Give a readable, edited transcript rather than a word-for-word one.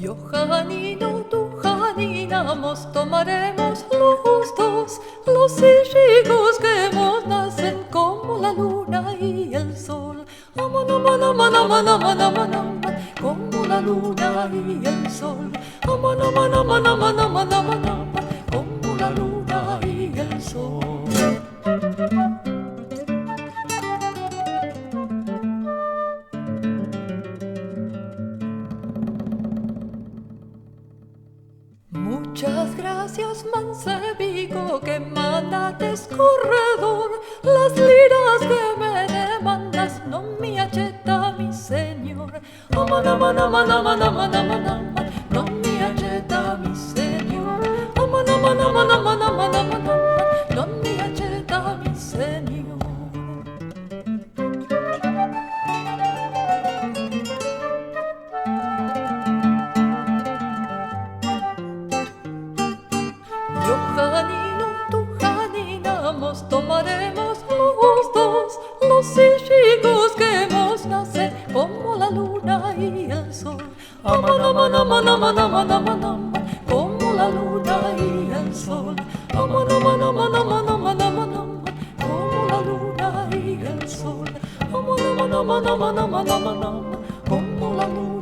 Yo Janino, tú Janina, nos tomaremos los dos los hijos que nos nacen como la luna y el sol. Aman, aman, aman, aman, aman, aman, aman, como la luna y el sol. Aman, aman, aman, aman, aman, aman, aman, como la luna y el sol. Muchas gracias, Mancebico, que mandates corredor las liras que me demandas, no mi acheta, mi señor. Aman, aman, aman, aman, aman, aman, aman, no mi acheta, mi señor. Aman, aman, aman, aman, aman, aman, aman, no mi acheta, mi señor. Yo Janino, tú Janina, nos tomaremos los dos los hijos que nos nacen como la luna y el sol. Aman, aman, aman, aman, aman, aman, aman, como la luna y el sol. Aman, aman, aman, aman, aman, aman, aman, como la luna y el sol. Aman, aman, aman, aman, aman, aman, aman, como la luna.